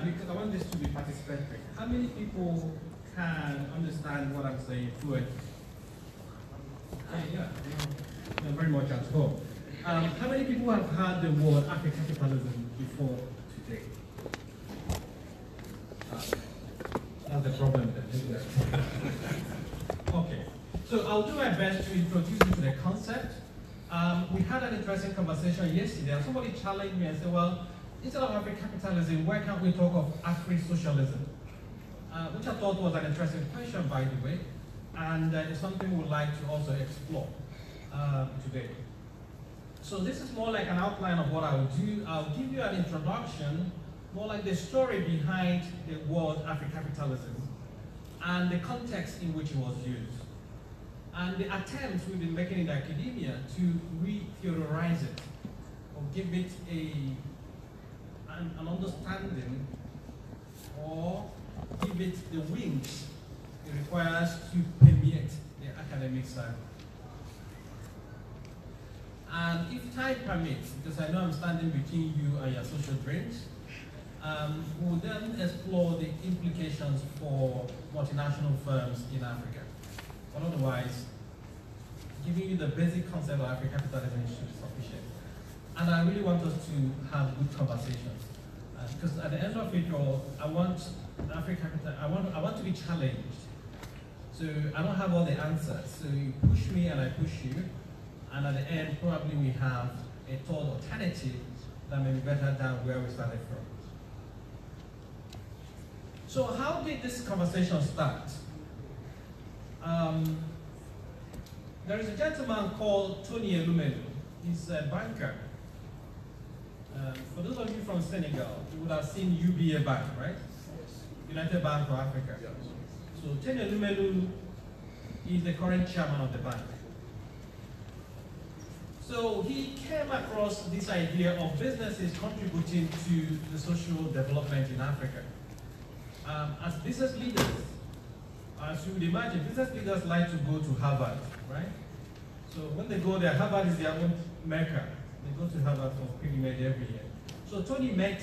because I want this to be participatory. How many people can understand what I'm saying fluently? Yeah, you're very much at home. How many people have heard the word Afro-capitalism before today? That's the problem then, isn't it? Okay, so I'll do my best to introduce you to the concept. We had an interesting conversation yesterday, and somebody challenged me and said, well, instead of Afro-capitalism, why can't we talk of Afro-socialism? Which I thought was an interesting question, by the way, and it's something we'd like to also explore today. So this is more like an outline of what I will do. I'll give you an introduction, more like the story behind the word Afro-capitalism and the context in which it was used, and the attempts we've been making in academia to re-theorize it or give it an understanding or give it the wings it requires to permeate the academic side. And if time permits, because I know I'm standing between you and your social dreams, we'll then explore the implications for multinational firms in Africa. But otherwise, giving you the basic concept of Afro-capitalism should be sufficient. And I really want us to have good conversations. Because at the end of it all, I want to be challenged. So I don't have all the answers. So you push me and I push you. And at the end, probably we have a third alternative that may be better than where we started from. So how did this conversation start? There is a gentleman called Tony Elumelu. He's a banker. For those of you from Senegal, you would have seen UBA Bank, right? Yes. United Bank for Africa. Yes. So Tony Elumelu is the current chairman of the bank. So he came across this idea of businesses contributing to the social development in Africa. As business leaders, as you would imagine, business leaders like to go to Harvard, right? So when they go there, Harvard is their own mecca. They go to Harvard for pilgrimage every year. So Tony met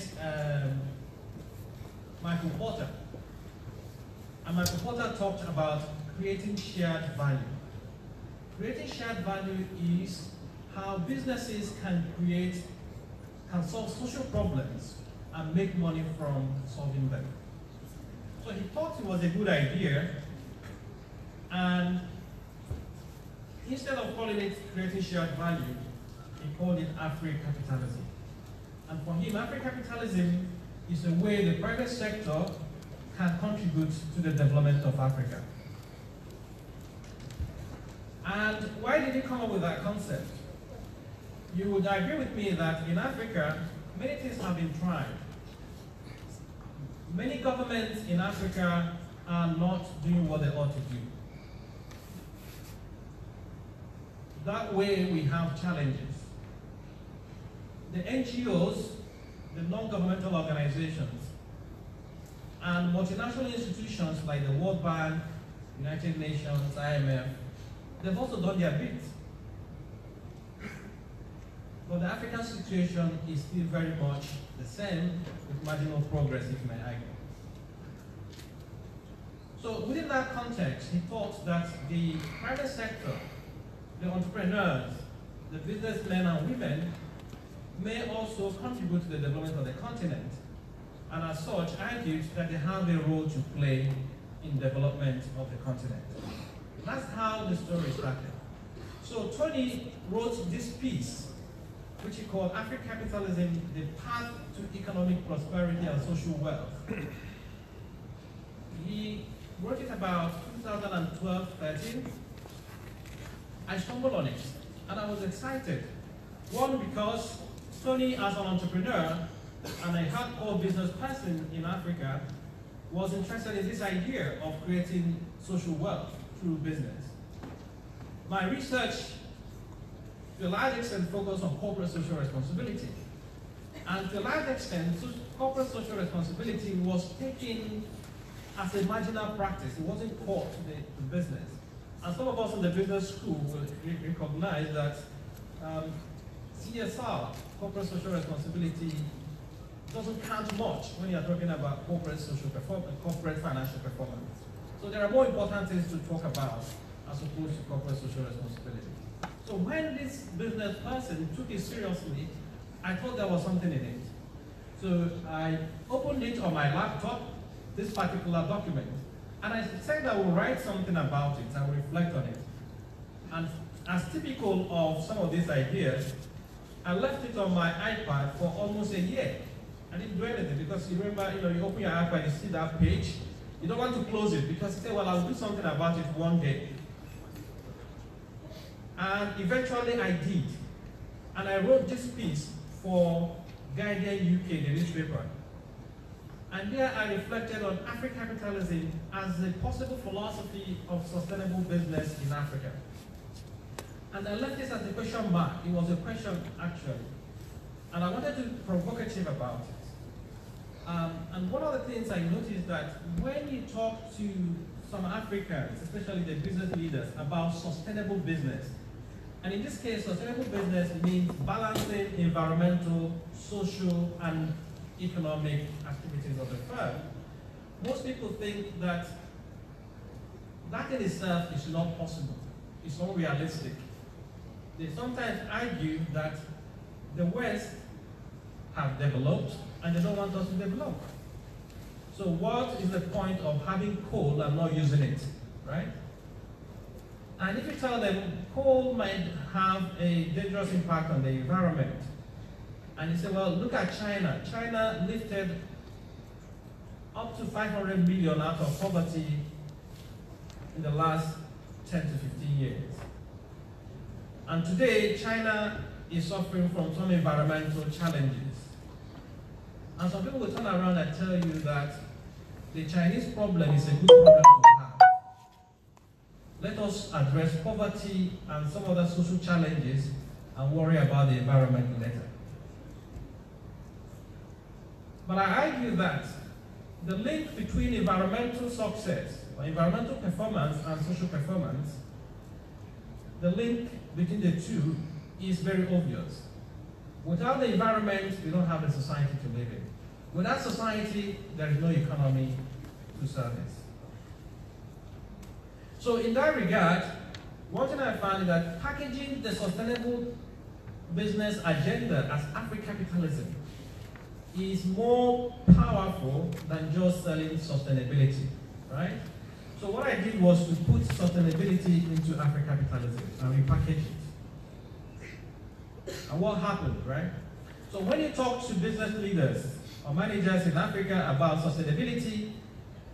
Michael Porter. And Michael Porter talked about creating shared value. Creating shared value is how businesses can solve social problems and make money from solving them. So he thought it was a good idea, and instead of calling it creating shared value, he called it Afro-capitalism. And for him, Afro-capitalism is a way the private sector can contribute to the development of Africa. And why did he come up with that concept? You would agree with me that in Africa, many things have been tried. Many governments in Africa are not doing what they ought to do. That way we have challenges. The NGOs, the non-governmental organizations, and multinational institutions like the World Bank, United Nations, IMF, they've also done their bit. But the African situation is still very much the same, with marginal progress, if you may argue. So within that context, he thought that the private sector, the entrepreneurs, the businessmen and women, may also contribute to the development of the continent, and as such argued that they have a role to play in development of the continent. That's how the story started. So Tony wrote this piece, which he called Afro-capitalism, the path to economic prosperity and social wealth. He wrote it about 2012-13. I stumbled on it, and I was excited. One, because Tony, as an entrepreneur and a hardcore business person in Africa, was interested in this idea of creating social wealth through business. My research, to a large extent, focused on corporate social responsibility. And to a large extent, corporate social responsibility was taken as a marginal practice. It wasn't core to the business. And some of us in the business school will recognize that CSR, corporate social responsibility, doesn't count much when you're talking about corporate social performance, corporate financial performance. So there are more important things to talk about as opposed to corporate social responsibility. So when this business person took it seriously, I thought there was something in it. So I opened it on my laptop, this particular document, and I said I will write something about it, I will reflect on it. And as typical of some of these ideas, I left it on my iPad for almost a year. I didn't do anything because you remember, you open your iPad, you see that page, you don't want to close it because you say, well, I'll do something about it one day. And eventually I did. And I wrote this piece for Guardian UK, the newspaper. And there I reflected on Afrocapitalism as a possible philosophy of sustainable business in Africa. And I left this as a question mark. It was a question, actually. And I wanted to be provocative about it. And one of the things I noticed that when you talk to some Africans, especially the business leaders, about sustainable business, and in this case, sustainable business means balancing environmental, social, and economic activities of the firm, most people think that that in itself is not possible. It's not realistic. They sometimes argue that the West have developed and they don't want us to develop. So what is the point of having coal and not using it, right? And if you tell them coal might have a dangerous impact on the environment, and you say, well, look at China. China lifted up to 500 million out of poverty in the last 10 to 15 years. And today, China is suffering from some environmental challenges. And some people will turn around and tell you that the Chinese problem is a good problem to have. Let us address poverty and some other social challenges and worry about the environment later. But I argue that the link between environmental success, or environmental performance and social performance, the link between the two is very obvious. Without the environment, we don't have a society to live in. Without society, there is no economy to service. So in that regard, one thing I found is that packaging the sustainable business agenda as Afrocapitalism is more powerful than just selling sustainability, right? So what I did was to put sustainability into Afrocapitalism and repackage it. And what happened, right? So when you talk to business leaders or managers in Africa about sustainability,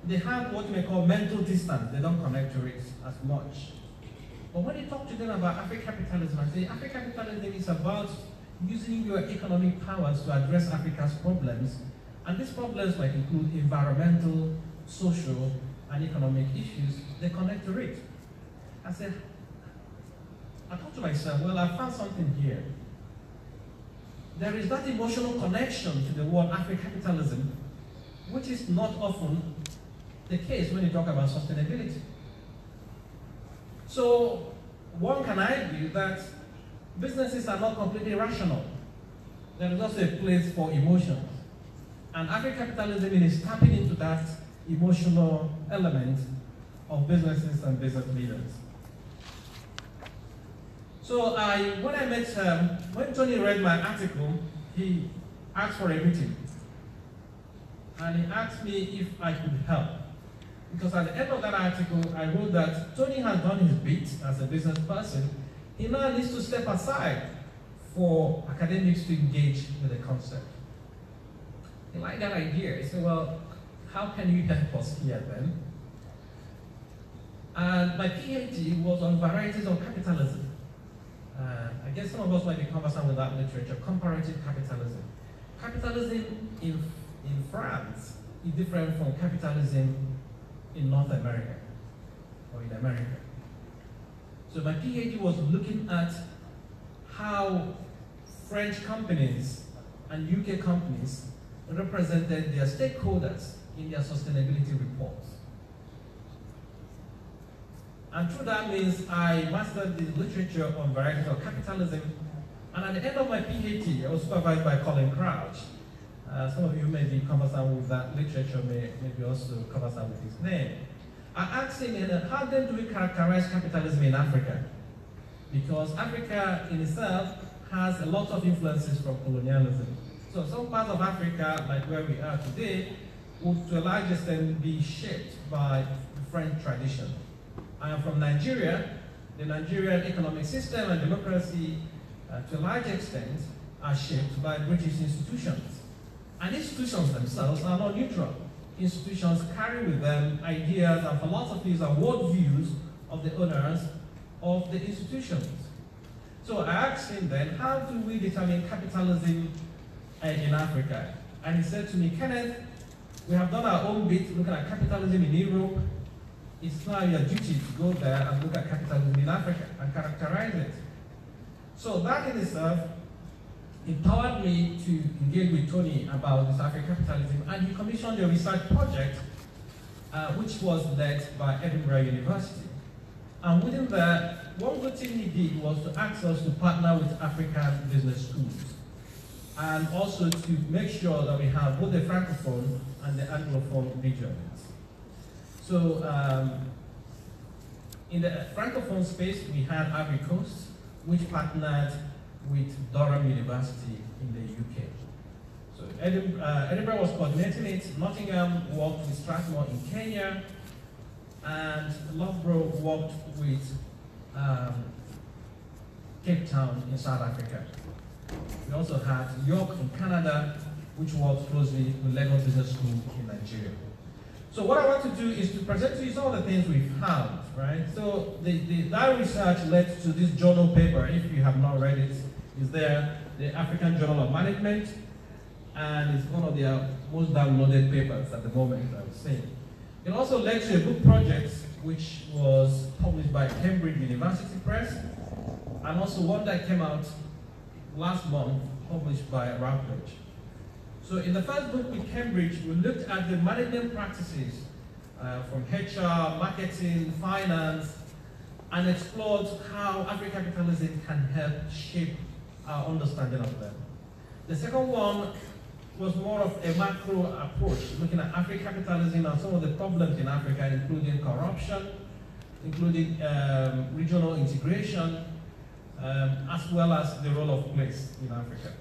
they have what you may call mental distance. They don't connect to it as much. But when you talk to them about Afrocapitalism, I say Afrocapitalism is about using your economic powers to address Africa's problems. And these problems might include environmental, social, and economic issues. They connect to it. I said, I thought to myself, well, I found something here. There is that emotional connection to the word Afrocapitalism, which is not often the case when you talk about sustainability. So one can argue that businesses are not completely rational. There is also a place for emotions. And Afrocapitalism is tapping into that emotional element of businesses and business leaders. So when I met, when Tony read my article, he asked for a meeting. And he asked me if I could help. Because at the end of that article, I wrote that Tony has done his bit as a business person. He now needs to step aside for academics to engage with the concept. He liked that idea. He said, well, how can you help us here then? And my PhD was on varieties of capitalism. I guess some of us might be conversant with that literature, comparative capitalism. Capitalism in France is different from capitalism in North America or in America. So my PhD was looking at how French companies and UK companies represented their stakeholders in their sustainability reports. And through that means I mastered the literature on varieties of capitalism. And at the end of my PhD, I was supervised by Colin Crouch. Some of you may be conversant with that literature, maybe also conversant with his name. I asked him, how then do we characterize capitalism in Africa? Because Africa in itself has a lot of influences from colonialism. So some parts of Africa, like where we are today, would to a large extent be shaped by the French tradition. I am from Nigeria. The Nigerian economic system and democracy, to a large extent, are shaped by British institutions. And institutions themselves are not neutral. Institutions carry with them ideas and philosophies and worldviews of the owners of the institutions. So I asked him then, how do we determine capitalism in Africa? And he said to me, Kenneth, we have done our own bit looking at capitalism in Europe. It's now your duty to go there and look at capitalism in Africa and characterize it. So that in itself empowered me to engage with Tony about this African capitalism, and he commissioned a research project which was led by Edinburgh University. And within that, one good thing he did was to ask us to partner with African business schools, and also to make sure that we have both the Francophone and the Anglophone regions. So in the Francophone space, we had Ivory Coast, which partnered with Durham University in the UK. So Edinburgh was coordinating it. Nottingham worked with Strathmore in Kenya, and Loughborough worked with Cape Town in South Africa. We also had York in Canada, which works closely with Lagos Business School in Nigeria. So what I want to do is to present to you some of the things we've found, right? So that research led to this journal paper. If you have not read it, is there, the African Journal of Management, and it's one of their most downloaded papers at the moment, I would say. It also led to a book project which was published by Cambridge University Press, and also one that came out last month, published by Routledge. So in the first book with Cambridge, we looked at the management practices from HR, marketing, finance, and explored how African capitalism can help shape our understanding of them. The second one was more of a macro approach, looking at African capitalism and some of the problems in Africa, including corruption, including regional integration, as well as the role of place in Africa.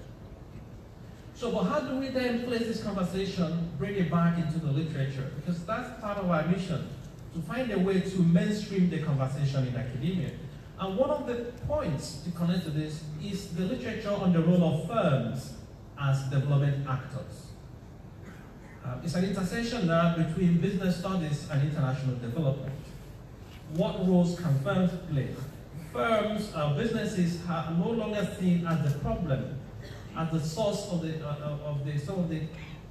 So, but how do we then place this conversation, bring it back into the literature? Because that's part of our mission, to find a way to mainstream the conversation in academia. And one of the points to connect to this is the literature on the role of firms as development actors. It's an intersection now between business studies and international development. What roles can firms play? Firms, businesses are no longer seen as the problem, as the source of some of the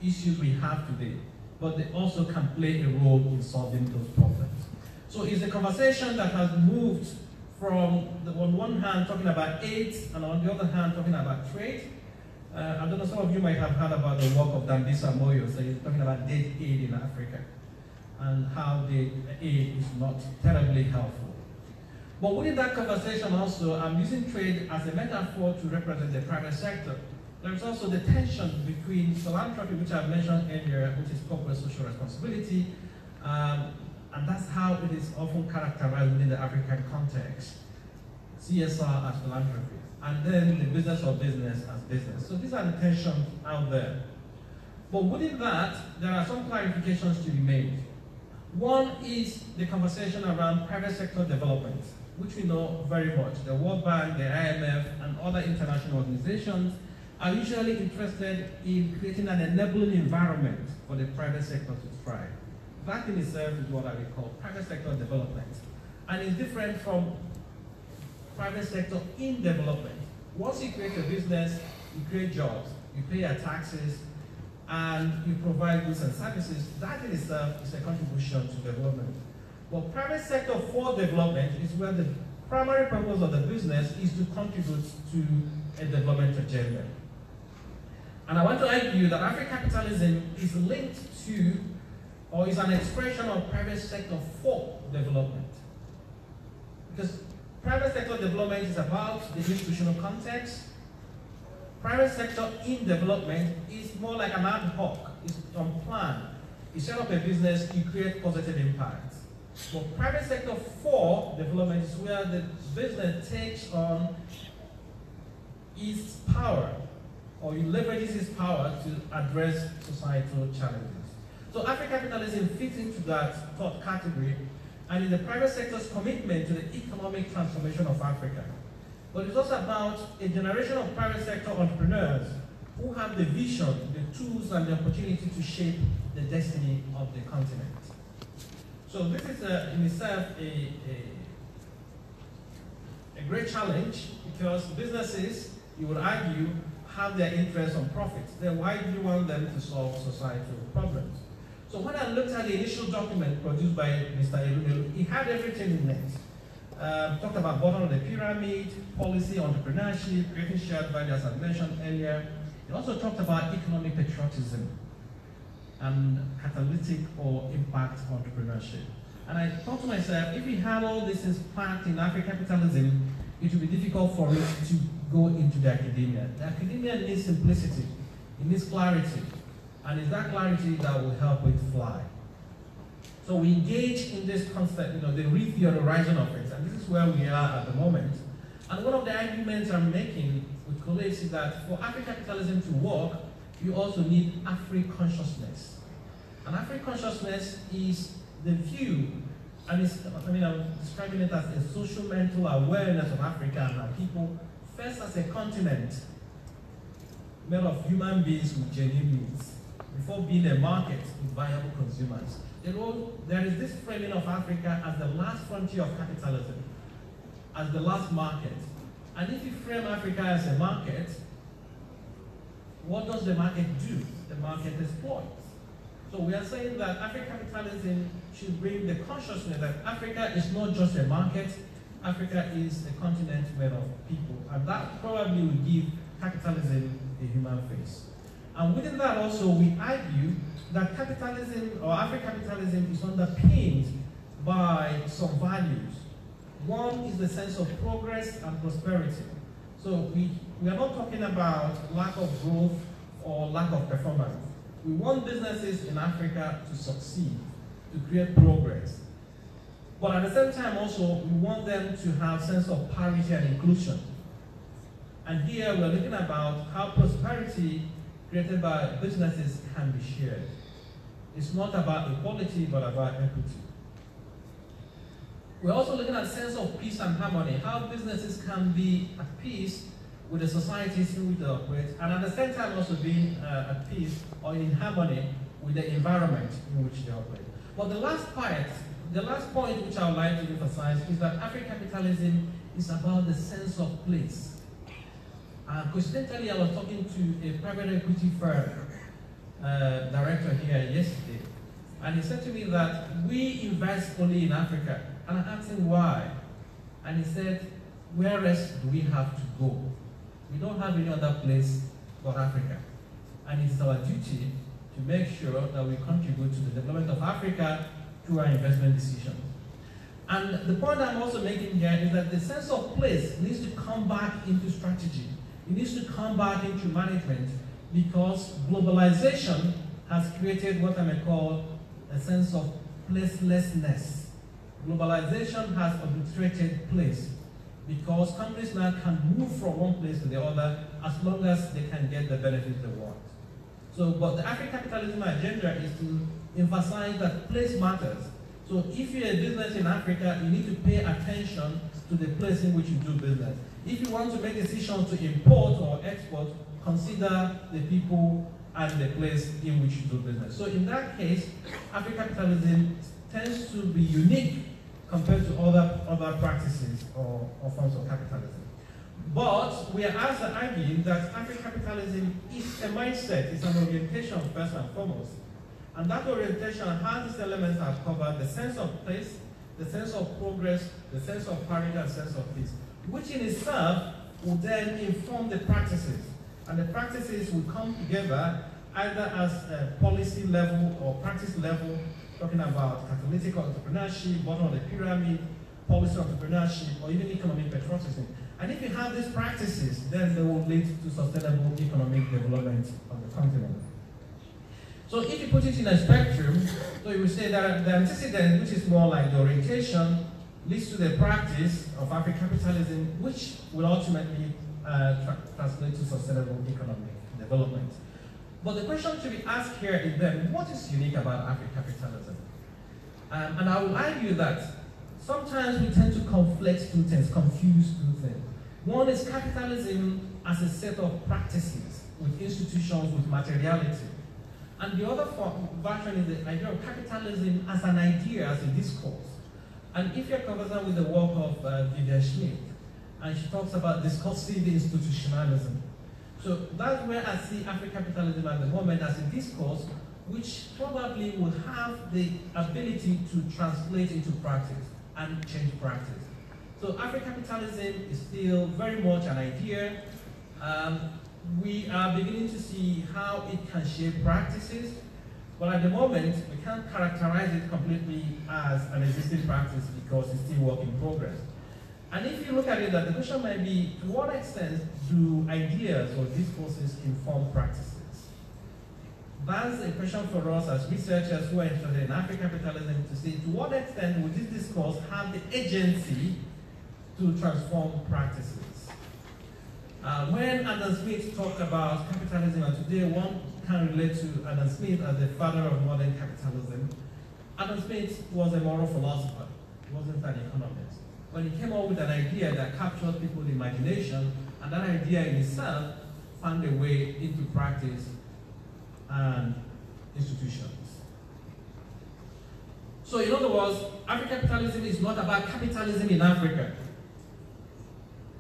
issues we have today, but they also can play a role in solving those problems. So it's a conversation that has moved from, on one hand, talking about AIDS, and on the other hand, talking about trade. I don't know, some of you might have heard about the work of Dambisa Moyo, so he's talking about debt aid in Africa, and how the aid is not terribly helpful. But within that conversation also, I'm using trade as a metaphor to represent the private sector. There's also the tension between philanthropy, which I've mentioned earlier, which is corporate social responsibility, and that's how it is often characterized within the African context. CSR as philanthropy, and then the business of business as business. So these are the tensions out there. But within that, there are some clarifications to be made. One is the conversation around private sector development, which we know very much. The World Bank, the IMF, and other international organizations are usually interested in creating an enabling environment for the private sector to thrive. That in itself is what I would call private sector development. And it's different from private sector in development. Once you create a business, you create jobs, you pay your taxes, and you provide goods and services. That in itself is a contribution to development. But private sector for development is where the primary purpose of the business is to contribute to a development agenda. And I want to argue that African capitalism is linked to, or is an expression of private sector for development. Because private sector development is about the institutional context, Private sector in development is more like an ad hoc, it's unplanned. You set up a business, you create positive impact. But private sector for development is where the business takes on its power, or it leverages its power to address societal challenges. So Afro-capitalism fits into that third category, and is the private sector's commitment to the economic transformation of Africa. But it's also about a generation of private sector entrepreneurs who have the vision, the tools, and the opportunity to shape the destiny of the continent. So this is in itself a great challenge, because businesses, you would argue, have their interests on profits. Then why do you want them to solve societal problems? So when I looked at the initial document produced by Mr. Elumelu, it had everything in it. Talked about bottom of the pyramid, policy, entrepreneurship, creating shared value, as I mentioned earlier. It also talked about economic patriotism and catalytic or impact entrepreneurship. And I thought to myself, if we had all this is packed in Afro-capitalism, it would be difficult for it to go into the academia. The academia needs simplicity, it needs clarity, and it's that clarity that will help it fly. So we engage in this concept, the review horizon of it, and this is where we are at the moment. And one of the arguments I'm making with colleagues is that for Afro-capitalism to work, you also need Afri-consciousness. And Afri-consciousness is the view, and I'm describing it as a social mental awareness of Africa and our people, first as a continent made of human beings with genuine needs, before being a market with viable consumers. There is this framing of Africa as the last frontier of capitalism, as the last market. And if you frame Africa as a market, what does the market do? The market exploits. So we are saying that Afro-capitalism should bring the consciousness that Africa is not just a market, Africa is a continent made of people. And that probably will give capitalism a human face. And within that also, we argue that capitalism or Afro-capitalism is underpinned by some values. One is the sense of progress and prosperity. So we are not talking about lack of growth or lack of performance. We want businesses in Africa to succeed, to create progress. But at the same time also, we want them to have a sense of parity and inclusion. And here we're looking about how prosperity created by businesses can be shared. It's not about equality, but about equity. We're also looking at a sense of peace and harmony, how businesses can be at peace with the societies in which they operate, and at the same time also being at peace or in harmony with the environment in which they operate. But the last point which I would like to emphasize is that Afro-capitalism is about the sense of place. Coincidentally, I was talking to a private equity firm director here yesterday, and he said to me that we invest only in Africa. And I asked him why. And he said, where else do we have to go? We don't have any other place but Africa. And it's our duty to make sure that we contribute to the development of Africa through our investment decisions. And the point I'm also making here is that the sense of place needs to come back into strategy. It needs to come back into management, because globalization has created what I may call a sense of placelessness. Globalization has obliterated place, because countries now can move from one place to the other as long as they can get the benefits they want. So, but the Afro-capitalism agenda is to emphasize that place matters. So if you're a business in Africa, you need to pay attention to the place in which you do business. If you want to make decisions to import or export, consider the people and the place in which you do business. So in that case, Afro-capitalism tends to be unique compared to other practices or forms of capitalism. But we are also arguing that Afro-capitalism is a mindset, it's an orientation first and foremost. And that orientation has these elements I've covered: the sense of place, the sense of progress, the sense of parity, and sense of peace, which in itself will then inform the practices. And the practices will come together either as a policy level or practice level, talking about catalytic entrepreneurship, bottom of the pyramid, policy entrepreneurship, or even economic patriotism. And if you have these practices, then they will lead to sustainable economic development of the continent. So if you put it in a spectrum, so you will say that the antecedent, which is more like the orientation, leads to the practice of Afro-capitalism, which will ultimately translate to sustainable economic development. But the question to be asked here is then, what is unique about Afro-capitalism? And I will argue that sometimes we tend to conflate two things, confuse two things. One is capitalism as a set of practices with institutions, with materiality. And the other version is the idea of capitalism as an idea, as a discourse. And if you're conversant with the work of Vivian Schmidt, and she talks about discursive institutionalism. So that's where I see Afro-capitalism at the moment as a discourse which probably will have the ability to translate into practice and change practice. So Afro-capitalism is still very much an idea. We are beginning to see how it can shape practices, but at the moment, we can't characterize it completely as an existing practice because it's still work in progress. And if you look at it, the question might be, to what extent do ideas or discourses inform practices? That's a question for us as researchers who are interested in Afro-capitalism to see to what extent would this discourse have the agency to transform practices. When Adam Smith talked about capitalism, and today one can relate to Adam Smith as the father of modern capitalism, Adam Smith was a moral philosopher. He wasn't an economist. But he came up with an idea that captured people's imagination, and that idea in itself found a way into practice and institutions. So in other words, Afro-capitalism is not about capitalism in Africa,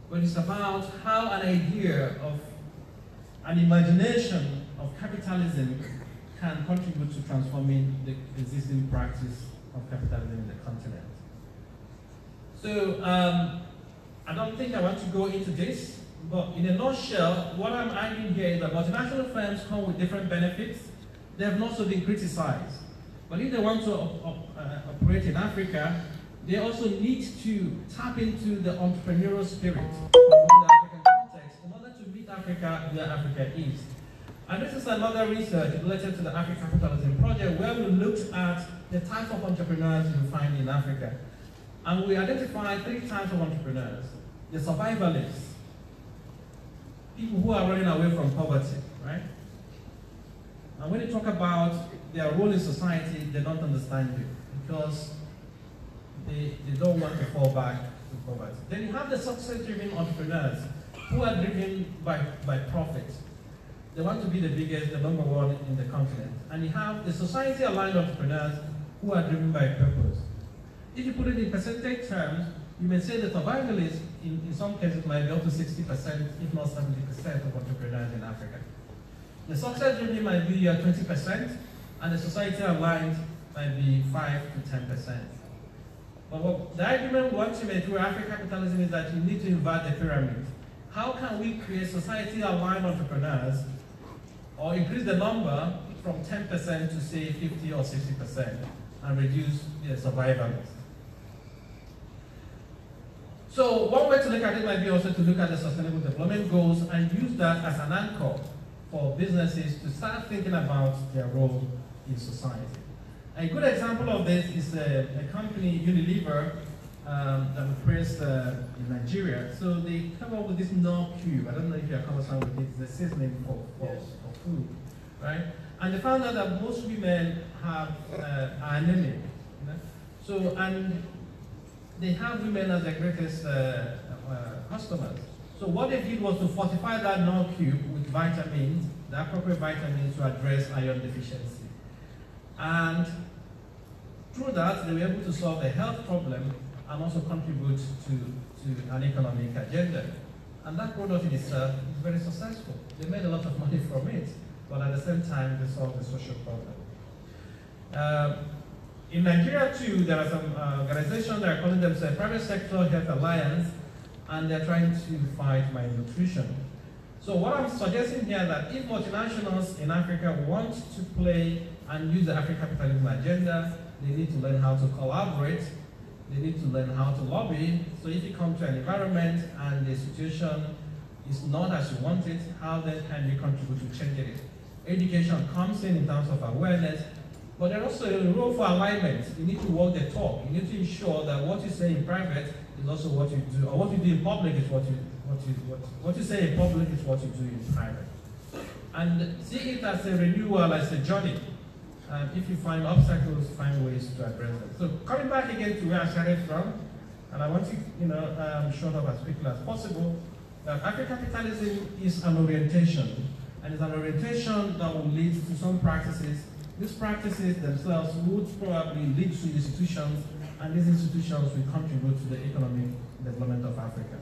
but it's about how an idea of an imagination of capitalism can contribute to transforming the existing practice of capitalism in the continent. So I don't think I want to go into this, but in a nutshell, what I'm arguing here is that multinational firms come with different benefits. They have not so been criticized. But if they want to operate in Africa, they also need to tap into the entrepreneurial spirit of the African context in order to meet Africa where Africa is. And this is another research related to the Afro-capitalism project where we looked at the type of entrepreneurs you find in Africa. And we identified 3 types of entrepreneurs. The survivalists, people who are running away from poverty, right? And when you talk about their role in society, they don't understand you because they don't want to fall back to poverty. Then you have the success-driven entrepreneurs who are driven by profit. They want to be the biggest, the number one in the continent. And you have the society-aligned entrepreneurs who are driven by purpose. If you put it in percentage terms, you may say the survivalists, in some cases, might be up to 60%, if not 70% of entrepreneurs in Africa. The success-driven might be 20%, and the society-aligned might be 5 to 10%. But what the argument we want to make through Afro-capitalism is that you need to invert the pyramid. How can we create society-aligned entrepreneurs or increase the number from 10% to say 50 or 60% and reduce the survivalists? So one way to look at it might be also to look at the Sustainable Development Goals and use that as an anchor for businesses to start thinking about their role in society. A good example of this is a company, Unilever, that operates in Nigeria. So they come up with this Knorr cube. I don't know if you're conversant with it. It's a seasoning for food, right? And they found out that most women are anemic. You know? So, and they have women as their greatest customers. So what they did was to fortify that Knorr cube with vitamins, the appropriate vitamins to address iron deficiency. And through that, they were able to solve a health problem and also contribute to an economic agenda. And that product in itself is very successful. They made a lot of money from it, but at the same time, they solved the social problem. In Nigeria too, there are some organizations that are calling themselves Private Sector Health Alliance, and they're trying to fight malnutrition. So what I'm suggesting here is that if multinationals in Africa want to play and use the Afro-capitalism agenda, they need to learn how to collaborate They need to learn how to lobby. So if you come to an environment and the situation is not as you want it, how then can you contribute to changing it? Education comes in terms of awareness, but there's also a role for alignment. You need to walk the talk. You need to ensure that what you say in private is also what you do, or what you do in public is what you say in public is what you do in private. And see it as a renewal, as a journey. If you find obstacles, find ways to address them. So coming back again to where I started from, and I want to, short up as quickly as possible. Afro-capitalism is an orientation, and it's an orientation that will lead to some practices. These practices themselves would probably lead to institutions, and these institutions will contribute to the economic development of Africa.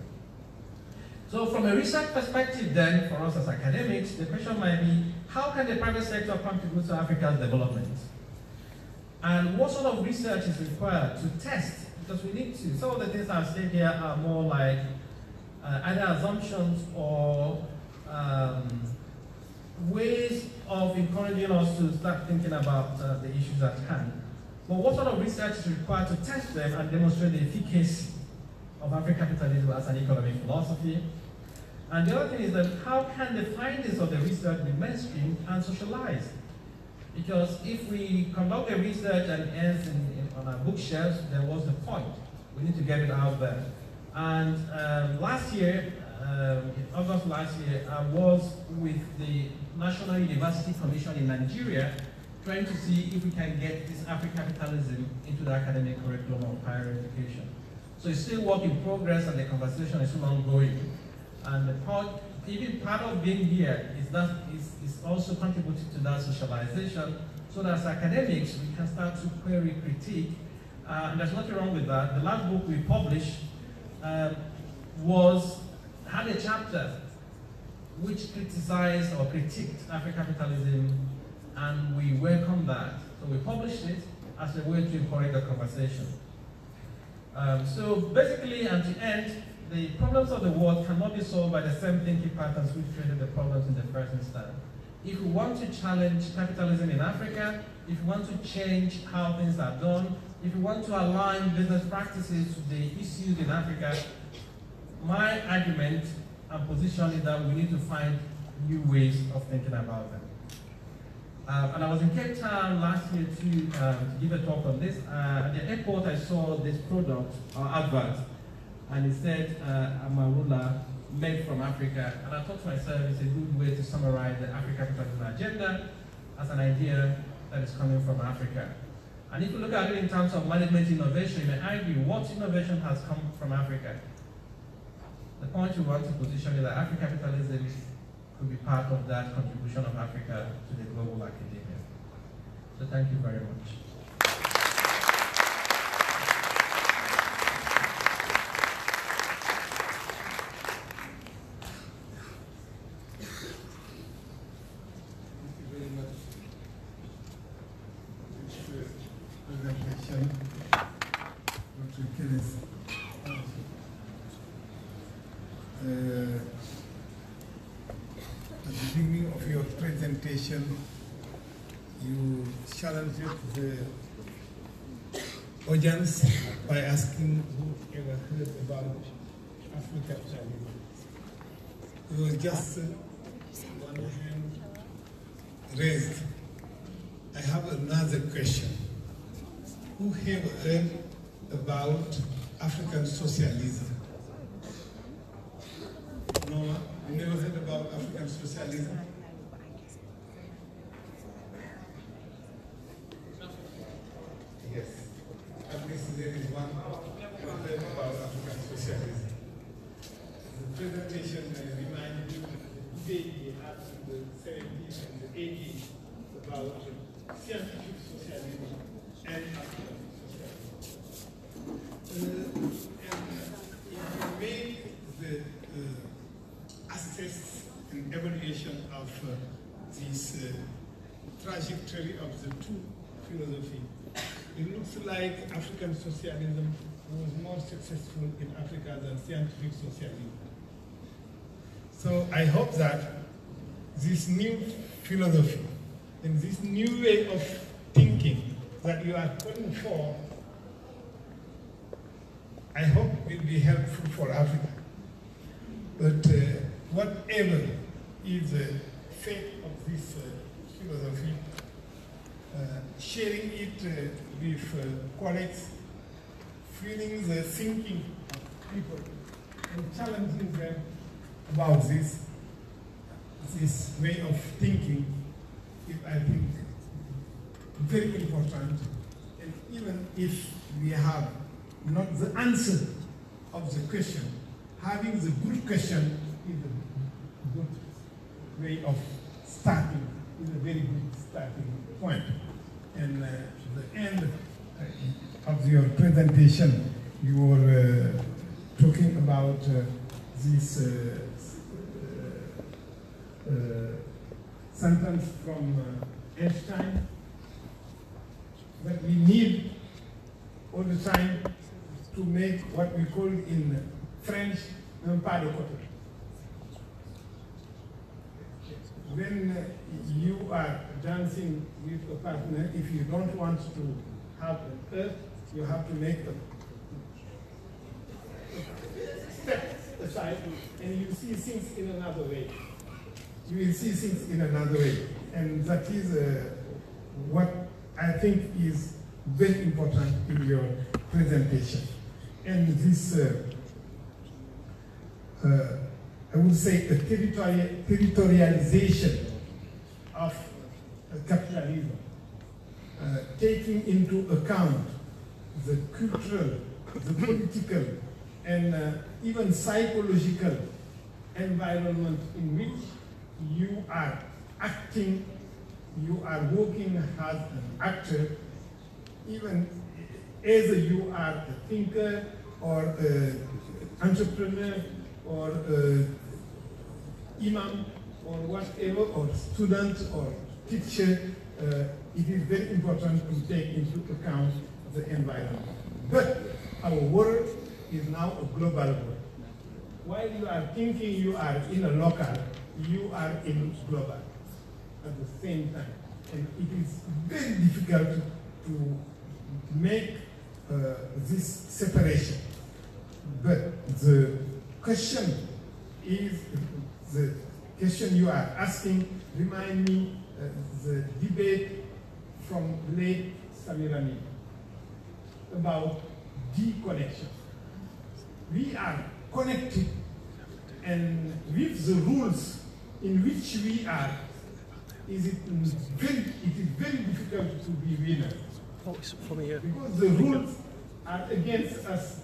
So from a research perspective then, for us as academics, the question might be, how can the private sector contribute to Africa's development? And what sort of research is required to test? Because we need to. Some of the things I've said here are more like either assumptions or ways of encouraging us to start thinking about the issues at hand. But what sort of research is required to test them and demonstrate the efficacy of Afro-capitalism as an economic philosophy? And the other thing is that how can the findings of the research be mainstreamed and socialized? Because if we conduct the research and it ends on our bookshelves, then what's the point? We need to get it out there. And last year, in August last year, I was with the National University Commission in Nigeria trying to see if we can get this Afro-capitalism into the academic curriculum of higher education. So it's still work in progress and the conversation is still ongoing. And even part of being here is also contributing to that socialization, so that as academics we can start to query, critique, and there's nothing wrong with that. The last book we published had a chapter which criticized or critiqued Afro-capitalism, and we welcome that. So we published it as a way to encourage the conversation. So basically, and to end, the problems of the world cannot be solved by the same thinking patterns which created the problems in the first instance. If we want to challenge capitalism in Africa, if we want to change how things are done, if we want to align business practices to the issues in Africa, my argument and position is that we need to find new ways of thinking about them. And I was in Cape Town last year to give a talk on this. At the airport, I saw this product or advert, and it said Amarula, made from Africa. And I thought to myself, it's a good way to summarize the Afro-capitalism agenda as an idea that is coming from Africa. And if you look at it in terms of management innovation, you may argue what innovation has come from Africa. The point we want to position is that Afro-capitalism could be part of that contribution of Africa to the global academia. So thank you very much. Presentation, Dr. Kenneth. At the beginning of your presentation, you challenged the audience by asking who ever heard about Afro-capitalism. It was just one hand raised. I have another question. Who have heard about African socialism? No, you never heard about African socialism? Yes. At least there is one who heard about African socialism. The presentation reminded me of the debate we had in the 70s and the 80s about scientific socialism and African socialism. And you made the assess and evaluation of this trajectory of the two philosophies. It looks like African socialism was more successful in Africa than scientific socialism. So I hope that this new philosophy and this new way of thinking that you are calling for I hope will be helpful for Africa. But whatever is the fate of this philosophy, sharing it with colleagues, feeling the thinking of people, and challenging them about this way of thinking is, I think, very important. And even if we have not the answer of the question, having the good question is a good way of starting, is a very good starting point. And the end of your presentation, you were talking about this sentence from Einstein, that we need all the time to make what we call in French un pas de côté. When you are dancing with a partner, if you don't want to have an earth, you have to make a step aside, and you see things in another way. You will see things in another way. And that is what I think is very important in your presentation. And this, I would say, a territorialization of capitalism, taking into account the cultural, the political, and even psychological environment in which you are acting, you are working as an actor, even either you are a thinker or an entrepreneur or imam or whatever, or student or teacher, it is very important to take into account the environment. But our world is now a global world. While you are thinking you are in a local, you are in global at the same time. And it is very difficult to make this separation. But the question is, the question you are asking remind me the debate from late Samirani about deconnection. We are connected, and with the rules in which we are, it is very difficult to be winners. Because the rules are against us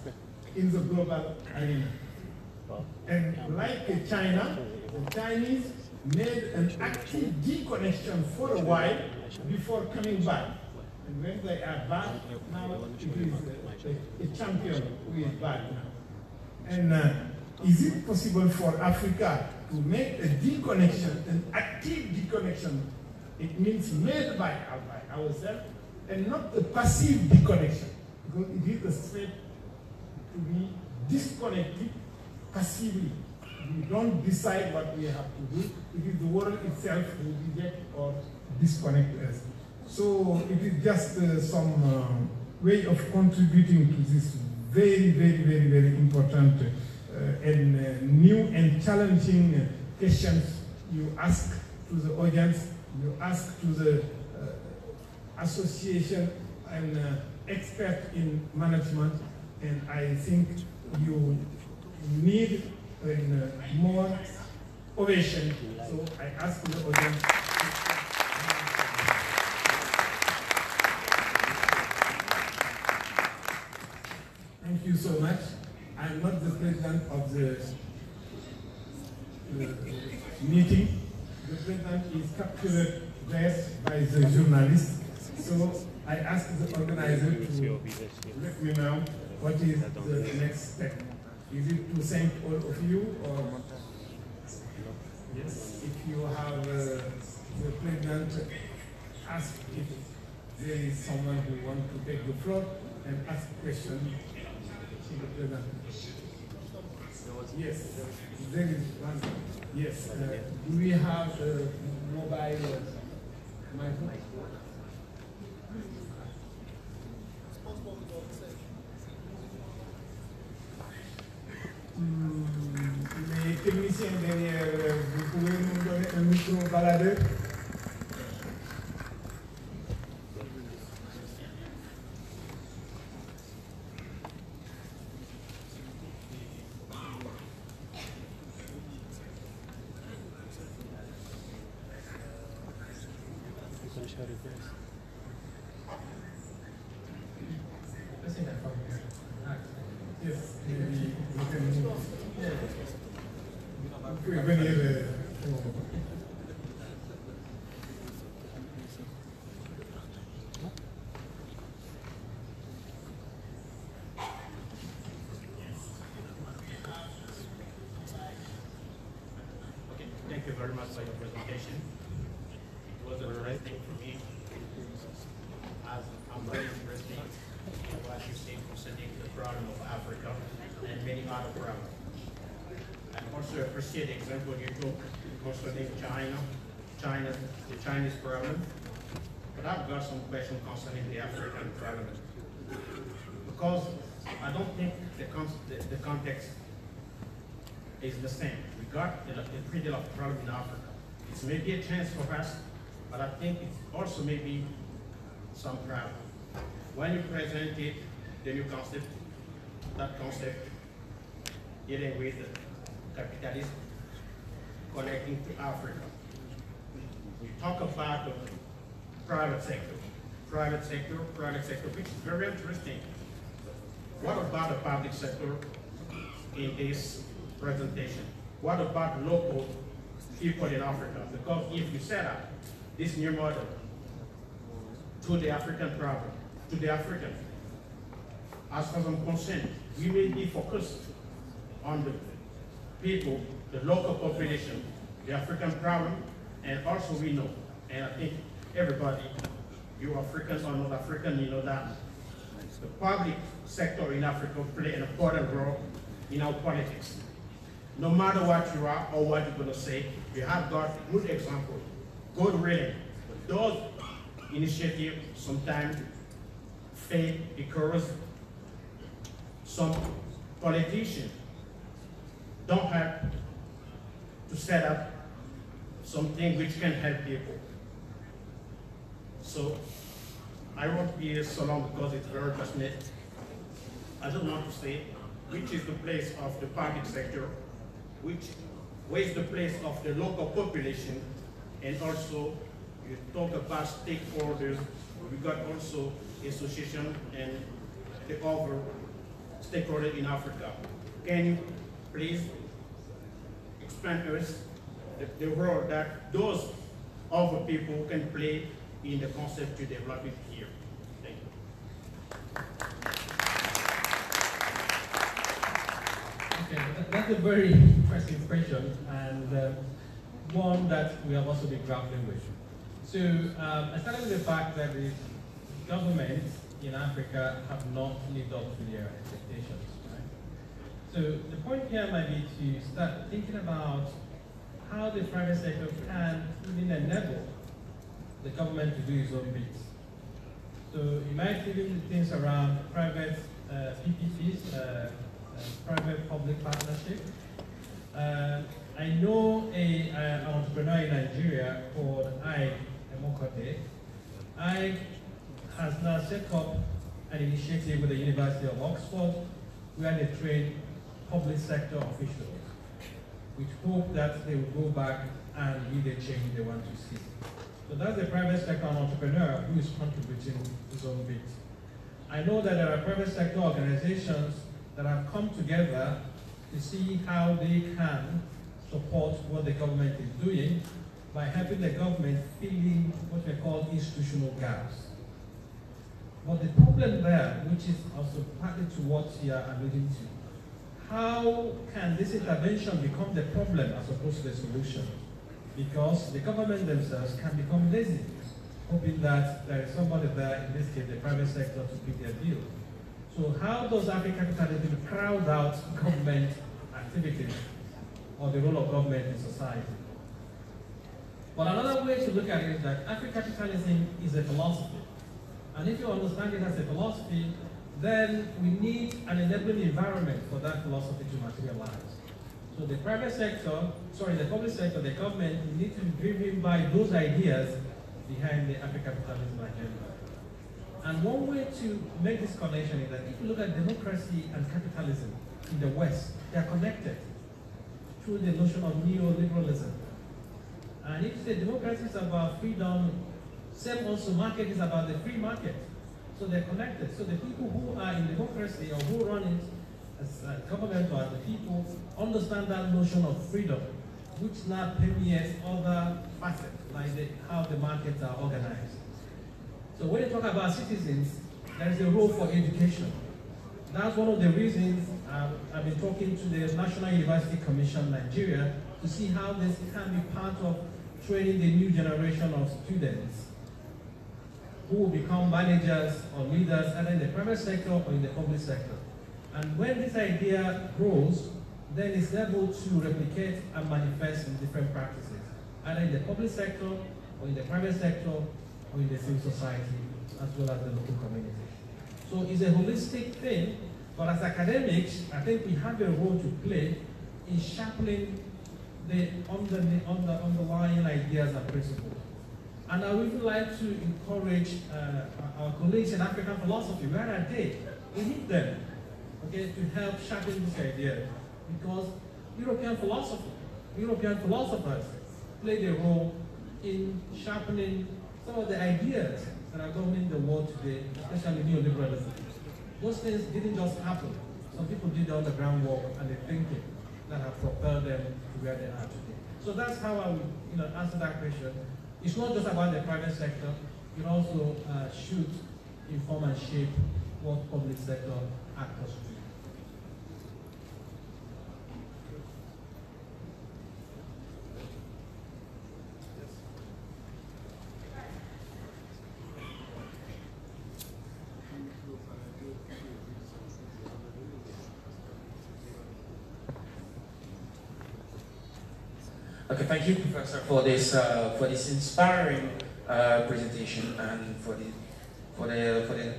in the global arena. And like China, the Chinese made an active deconnection for a while before coming back. And when they are back, now it is a champion who is back now. And is it possible for Africa to make a deconnection, an active deconnection? It means made by ourselves, and not a passive deconnection, because it is a threat to be disconnected passively. We don't decide what we have to do. It is the world itself who reject or disconnect us. So it is just some way of contributing to this very important and new and challenging questions you ask to the audience, you ask to the association and expert in management, and I think you need more ovation. So I ask the audience. Thank you so much. I'm not the president of the meeting. The president is captured there by the journalist. So I asked the organizer to let me know what is the next step. Is it to thank all of you, or yes, if you have the president ask if there is someone who wants to take the floor and ask a question to the president. Yes, there is one. Yes, do we have a mobile microphone? derrière, vous pouvez nous donner un micro baladeur? Thank you very much for your presentation. It was interesting for me, as I'm very interested in what you say concerning the problem of Africa and many other problems. I also appreciate the example you took concerning the Chinese problem. But I've got some questions concerning the African problem. Because I don't think the context is the same. We got a pretty lot of problem in Africa. It's maybe a chance for us, but I think it's also maybe some problem. When you presented the new concept, that concept dealing with capitalism connecting to Africa, we talk about the private sector, which is very interesting. What about the public sector in this presentation? What about local people in Africa? Because if you set up this new model to the African problem, to the African, as far as I'm concerned, we may be focused on the people, the local population, the African problem, and also we know, and I think everybody, you Africans or not African, you know that the public sector in Africa play an important role in our politics. No matter what you are or what you're going to say, we have got good example, good reading. But those initiatives sometimes fail because some politicians don't have to set up something which can help people. So I won't be so long because it's very passionate. I just want to say which is the place of the public sector, where is the place of the local population, and also you talk about stakeholders. We got also association and the other stakeholders in Africa. Can you please explain to us the role that those other people can play in the concept to develop it here? Thank you. Okay, that's a very interesting question, and one that we have also been grappling with. So I started with the fact that the governments in Africa have not lived up to their expectations. Right? So the point here might be to start thinking about how the private sector can even enable the government to do its own bit. So you might even things around private PPPs, private-public partnership. I know an entrepreneur in Nigeria called Emokote. Has now set up an initiative with the University of Oxford where they train public sector officials with hope that they will go back and be the change they want to see. So that's the private sector entrepreneur who is contributing his own bit. I know that there are private sector organizations that have come together to see how they can support what the government is doing by helping the government fill in what we call institutional gaps. But the problem there, which is also partly to what you are alluding to, how can this intervention become the problem as opposed to the solution? Because the government themselves can become lazy, hoping that there is somebody there, in this case the private sector, to pick their deal. So how does African-capitalism crowd out government activities or the role of government in society? But another way to look at it is that African-capitalism is a philosophy. And if you understand it as a philosophy, then we need an enabling environment for that philosophy to materialize. So the private sector, sorry, the public sector, the government need to be driven by those ideas behind the Afro-capitalism agenda. And one way to make this connection is that if you look at democracy and capitalism in the West, they are connected through the notion of neoliberalism. And if the democracy is about freedom, same also market is about the free market. So they're connected. So the people who are in democracy or who run it as government or as the people understand that notion of freedom, which now permeates other facets, like how the markets are organized. So when you talk about citizens, there is a role for education. That's one of the reasons I've been talking to the National University Commission Nigeria to see how this can be part of training the new generation of students who will become managers or leaders either in the private sector or in the public sector. And when this idea grows, then it's able to replicate and manifest in different practices, either in the public sector or in the private sector or in the civil society, as well as the local community. So it's a holistic thing, but as academics, I think we have a role to play in sharpening the underlying ideas and principles. And I would like to encourage our colleagues in African philosophy, where are they? We need them, okay, to help sharpen this idea. Because European philosophers played a role in sharpening some of the ideas that are governing the world today, especially neoliberalism. Those things didn't just happen. Some people did all the groundwork and the thinking that have propelled them to where they are today. So that's how I would answer that question. It's not just about the private sector, it also should inform and shape what public sector actors do. Okay, thank you, Professor, for this inspiring presentation and for the.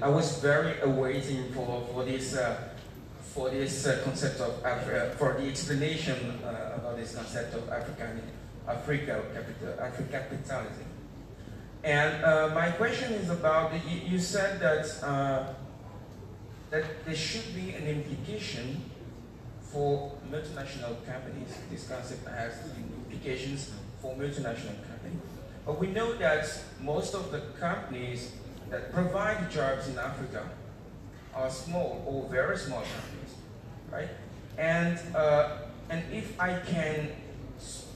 I was very awaiting for this concept of for the explanation about this concept of Afro-capitalism. And my question is about you said that there should be an implication for multinational companies. This concept has implications for multinational companies. But we know that most of the companies that provide jobs in Africa are small or very small companies, right? And if I can,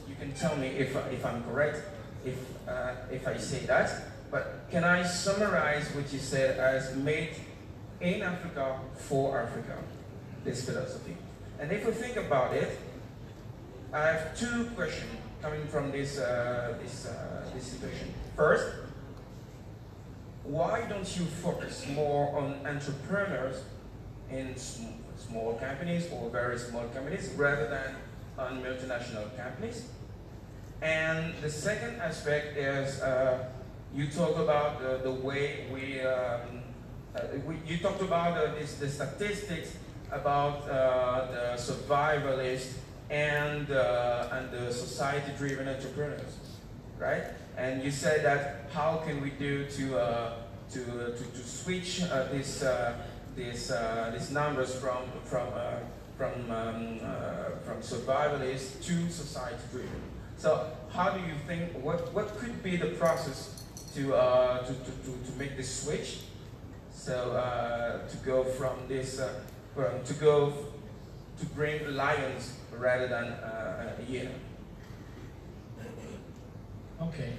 you can tell me if I'm correct, if I say that, but can I summarize what you said as made in Africa for Africa, this philosophy? And if we think about it, I have two questions coming from this situation. First, why don't you focus more on entrepreneurs in small companies or very small companies rather than on multinational companies? And the second aspect is you talk about the way you talked about the statistics about the survivalists and the society-driven entrepreneurs, right? And you said that how can we do to switch these numbers from survivalists to society-driven? So how do you think what could be the process to make this switch? So to go from this to bring lions rather than a hyena. Okay.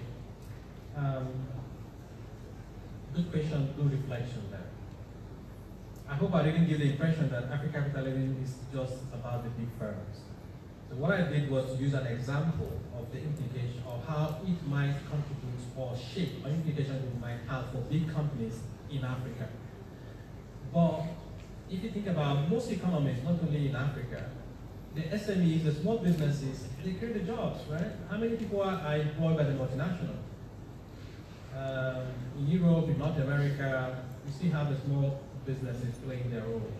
Good question, good reflection there. I hope I didn't give the impression that Afro-capitalism is just about the big firms. So what I did was to use an example of the implication of how it might contribute or shape or implication it might have for big companies in Africa. But if you think about most economies, not only in Africa, the SMEs, the small businesses, they create the jobs, right? How many people are employed by the multinational? In Europe, in North America, you see how the small businesses playing their role.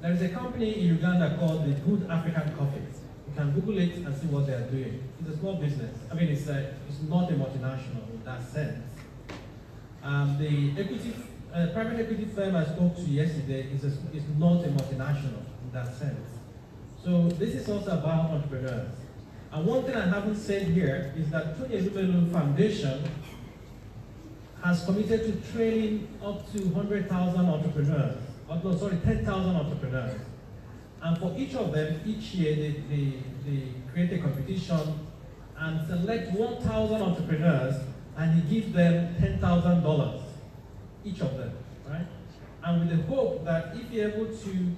There is a company in Uganda called the Good African Coffee. You can Google it and see what they are doing. It's a small business. I mean, it's not a multinational in that sense. The private equity firm I spoke to yesterday is not a multinational in that sense. So this is also about entrepreneurs. And one thing I haven't said here is that Tony Elumelu Foundation has committed to training up to 100,000 entrepreneurs. Oh, no, sorry, 10,000 entrepreneurs. And for each of them, each year they create a competition and select 1,000 entrepreneurs, and he gives them $10,000, each of them, right? And with the hope that if you're able to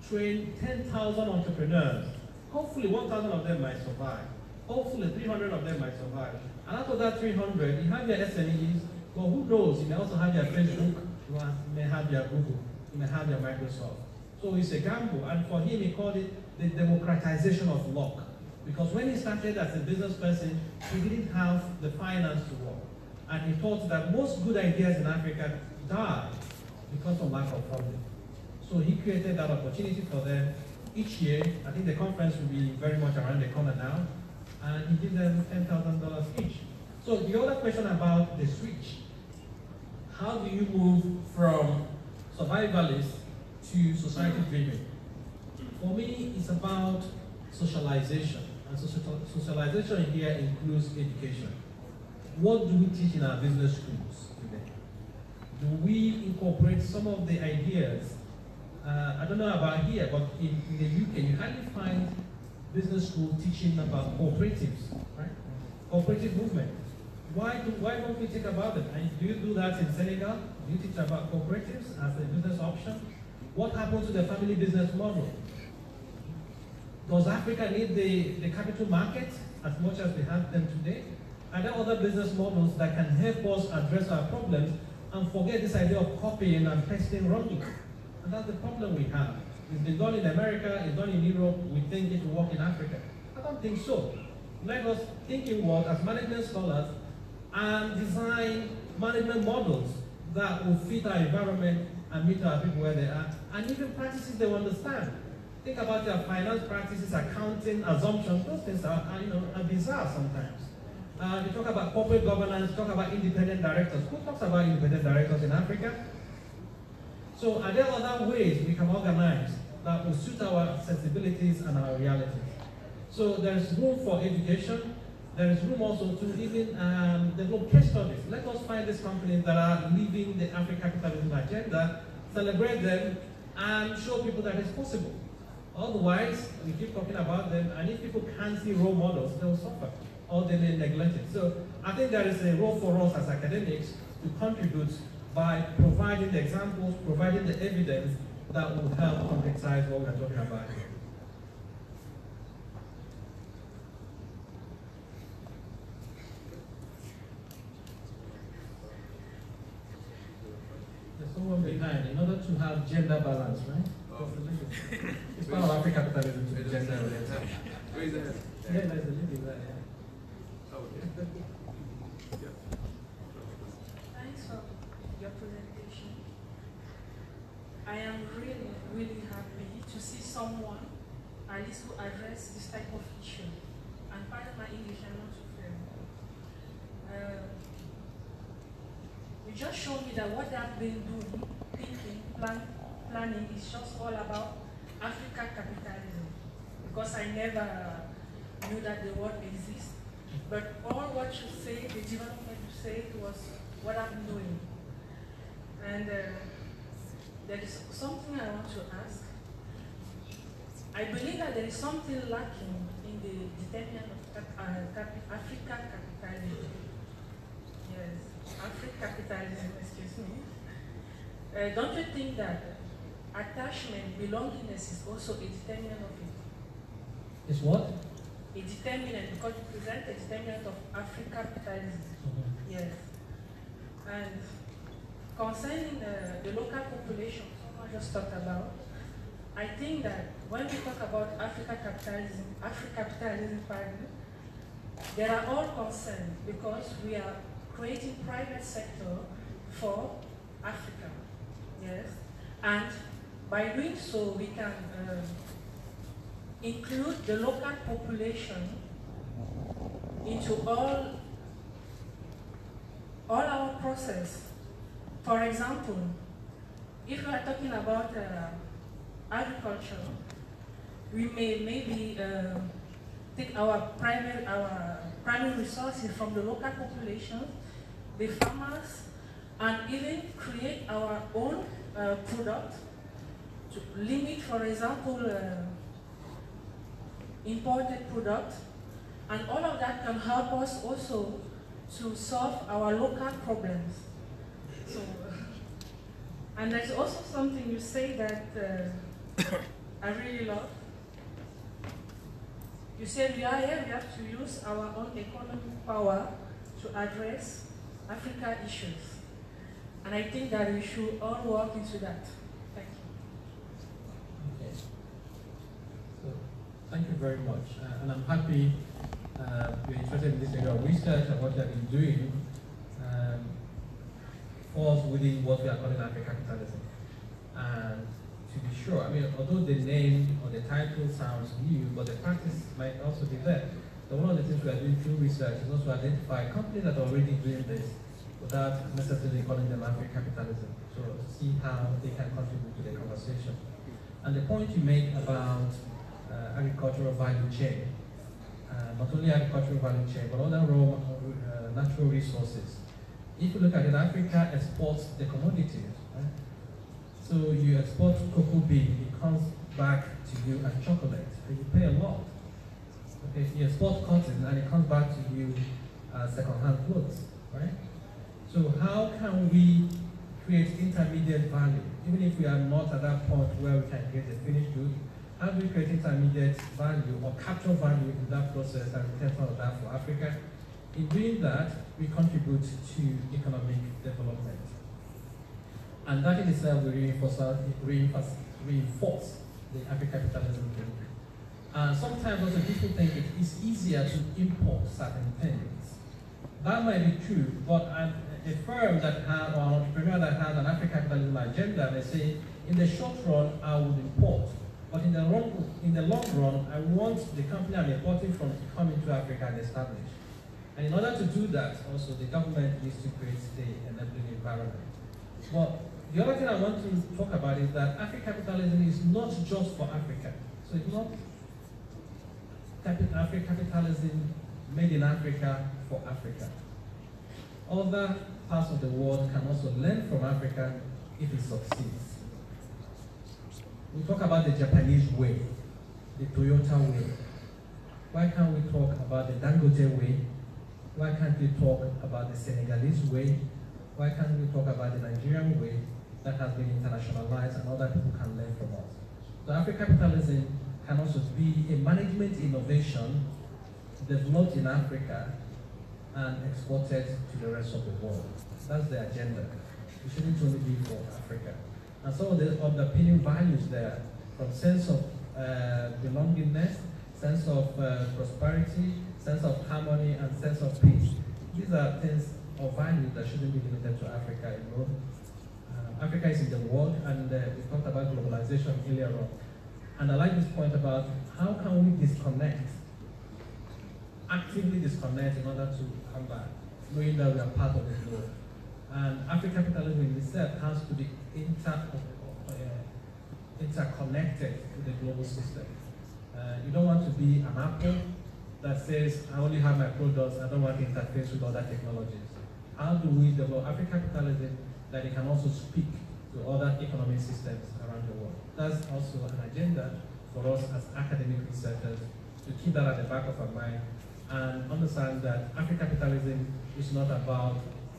train 10,000 entrepreneurs, hopefully 1,000 of them might survive. Hopefully 300 of them might survive. And out of that 300, you have your SMEs, but who knows, you may also have your Facebook, you may have your Google, you may have your Microsoft. So it's a gamble, and for him, he called it the democratization of luck. Because when he started as a business person, he didn't have the finance to work. And he thought that most good ideas in Africa die because of lack of funding. So he created that opportunity for them each year. I think the conference will be very much around the corner now. And he gives them $10,000 each. So the other question about the switch, how do you move from survivalist to society driven? For me, it's about socialization. And socialization here includes education. What do we teach in our business schools today? Do we incorporate some of the ideas? I don't know about here, but in the UK, you hardly find business school teaching about cooperatives, right? Cooperative movement. Why don't we think about it? And do you do that in Senegal? Do you teach about cooperatives as a business option? What happens to the family business model? Does Africa need the capital market as much as we have them today? Are there other business models that can help us address our problems and forget this idea of copying and pasting wrongly? And that's the problem we have. It's been done in America, it's done in Europe, we think it will work in Africa. I don't think so. Let us think inward as management scholars and design management models that will fit our environment and meet our people where they are, and even practices they will understand. Think about your finance practices, accounting, assumptions. Those things are bizarre sometimes. You talk about corporate governance, talk about independent directors. Who talks about independent directors in Africa? So are there other ways we can organize that will suit our sensibilities and our realities? So there's room for education. There is room also to even develop case studies. Let us find these companies that are living the Afro-capitalism agenda, celebrate them, and show people that it's possible. Otherwise, we keep talking about them, and if people can't see role models, they'll suffer, or they may neglect it. So I think there is a role for us as academics to contribute by providing the examples, providing the evidence that will help contextualize what we're talking about here. There's someone behind, in order to have gender balance, right? It's part of Afro-capitalism to be gender oriented. Raise your hand. Yeah, there's a lady there, yeah. Thanks for your presentation. I am really, really happy to see someone at least who address this type of issue. And pardon my English, I'm not too fair. You just showed me that what they have been doing, thinking, planning is just all about Africa capitalism. Because I never knew that the word exists. But all what you say, the development you say, was what I'm doing. And there is something I want to ask. I believe that there is something lacking in the determinant of Africa capitalism. Yes, Africa capitalism, excuse me. Don't you think that attachment, belongingness is also a determinant of it? It's what? A determinant, because you present a determinant of Africa capitalism. Yes. And concerning the local population, someone just talked about, I think that when we talk about Africa capitalism, pardon, they are all concerned because we are creating private sector for Africa. Yes. And by doing so, we can include the local population into all our process. For example, if we are talking about agriculture, we may maybe take our primary resources from the local population, the farmers, and even create our own product to limit, for example, imported products, and all of that can help us also to solve our local problems. So, and there's also something you say that I really love. You said we have to use our own economic power to address Africa issues. And I think that we should all work into that. Thank you. Okay. So, thank you very much. And I'm happy you're interested in this area of research and what you have been doing falls within what we are calling Afro-capitalism. And to be sure, I mean, although the name or the title sounds new, but the practice might also be there. So one of the things we are doing through research is also identify companies that are already doing this without necessarily calling them Afro-capitalism. So see how they can contribute to the conversation. And the point you make about agricultural value chain, not only agricultural value chain, but other raw natural resources. If you look at it, Africa exports the commodities, right? So you export cocoa bean, it comes back to you as chocolate, and you pay a lot. Okay, you export cotton, and it comes back to you as second-hand clothes, right? So how can we create intermediate value, even if we are not at that point where we can get the finished good? How do we create intermediate value or capture value in that process and return some of that for Africa? In doing that, we contribute to economic development. And that in itself will reinforce the Afro-capitalism theory. Sometimes also people think it is easier to import certain things. That might be true, but a firm that has, or an entrepreneur that has an Afro-capitalism agenda may say, in the short run, I would import. But in the long run, I want the company I'm importing from to come into Africa and establish. And in order to do that, also, the government needs to create the enabling environment. But the other thing I want to talk about is that Afro-capitalism is not just for Africa. So it's not Afro-capitalism made in Africa for Africa. Other parts of the world can also learn from Africa if it succeeds. We talk about the Japanese way, the Toyota way. Why can't we talk about the Dangote way? Why can't we talk about the Senegalese way? Why can't we talk about the Nigerian way that has been internationalized and other people can learn from us? So Afro-capitalism can also be a management innovation developed in Africa and exported to the rest of the world. That's the agenda. It shouldn't only be for Africa. And some of the underpinning values there, from sense of belongingness, sense of prosperity, sense of harmony, and sense of peace. These are things or values that shouldn't be limited to Africa alone. Africa is in the world, and we talked about globalization earlier on. And I like this point about how can we disconnect, actively disconnect in order to come back, knowing that we are part of the globe. And Afro-capitalism in itself has to be interconnected to the global system. You don't want to be an Apple that says, I only have my products, I don't want to interface with other technologies. How do we develop Afro-capitalism that it can also speak to other economic systems around the world? That's also an agenda for us as academic researchers to keep that at the back of our mind and understand that Afro-capitalism is not about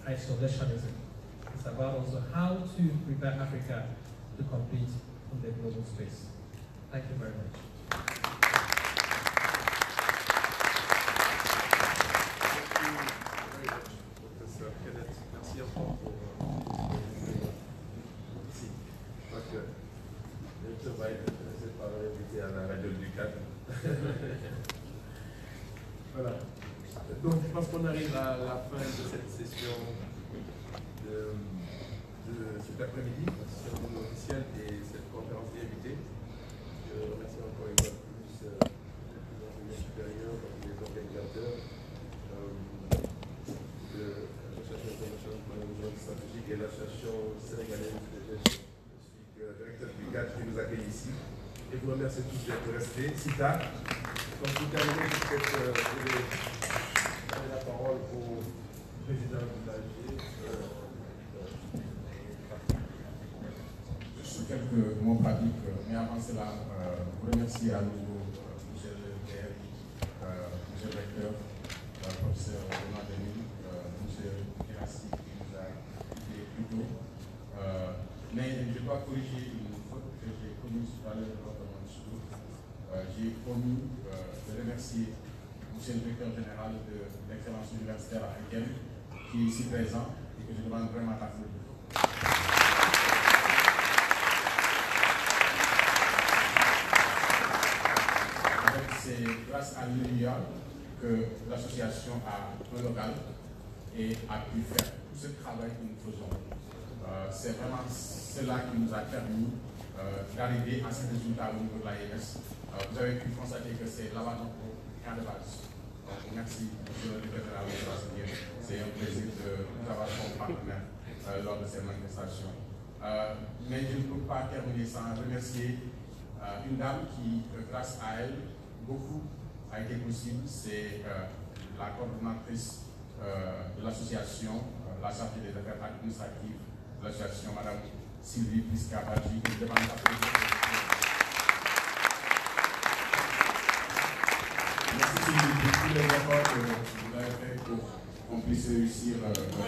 isolationism. It's about also how to prepare Africa to compete in the global space. Thank you very much. Professeur Kenneth, merci encore pour ici. Je crois que je va être intéressé par l'invité à la radio du cadre. Voilà. Donc je pense qu'on arrive à la fin de cette session de cet après-midi, session officielle et cette conférence d'invités. Je remercie encore une fois de plus qui nous accueille ici. Et vous remercie tous d'être restés si tard. Donc vous terminez, peut-être donner la parole au président de l'AG. Juste quelques mots pratiques, mais avant cela, vous remercier à nouveau monsieur le maire, monsieur le recteur, professeur Benoît Denis, monsieur Kerassi qui nous a quittés plus tôt. Mais je dois corriger une faute que j'ai commise tout à l'heure lors de mon discours. J'ai omis de remercier monsieur le directeur général de l'excellence universitaire africaine qui est ici présent et que je demande vraiment d'applaudir. C'est grâce à lui que l'association a un local et a pu faire tout ce travail que nous faisons. C'est vraiment cela qui nous a permis d'arriver à ce résultat au niveau de l'AMS. Vous avez pu constater que c'est là-bas notre camp de base. Donc, merci, monsieur le directeur général. C'est un plaisir de nous avoir comme partenaire lors de ces manifestations. Mais je ne peux pas terminer sans remercier une dame qui, grâce à elle, beaucoup a été possible. C'est la coordonnatrice de l'association, la chargée des affaires administratives de l'association, Madame Sylvie Piscabaji, qui demande d'applaudir. Merci Sylvie pour tous les efforts que vous avez fait pour qu'on puisse réussir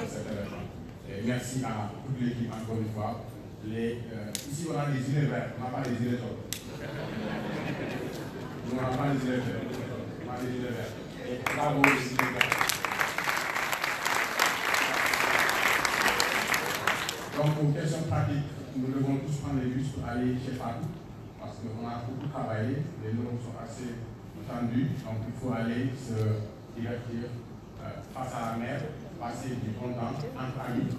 cet événement. Et merci à toute l'équipe encore une fois. Ici on a des îles vertes, on n'a pas des îles jaunes. On n'a pas les îles vertes. On a des îles vertes. Et bravo les îles vertes. Donc, pour questions pratiques, nous devons tous prendre les bus pour aller chez Fatou, parce qu'on a beaucoup travaillé, les normes sont assez tendues, donc il faut aller se divertir face à la mer, passer du bon temps entre amis,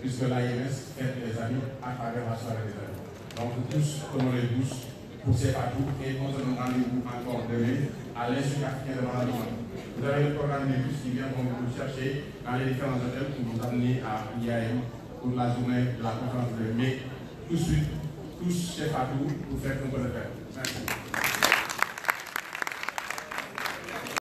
puisque l'AMS fête les amis à travers la soirée des amis. Donc, tous prenons les bus pour ces Fatou et on se donne rendez-vous encore demain à l'Institut africain de management. Vous avez le programme des bus qui vient pour vous chercher dans les différents hôtels pour vous amener à l'IAM pour la journée de la conférence de mai. Tout de suite, tous chez Fatou pour faire un peu de fête. Merci.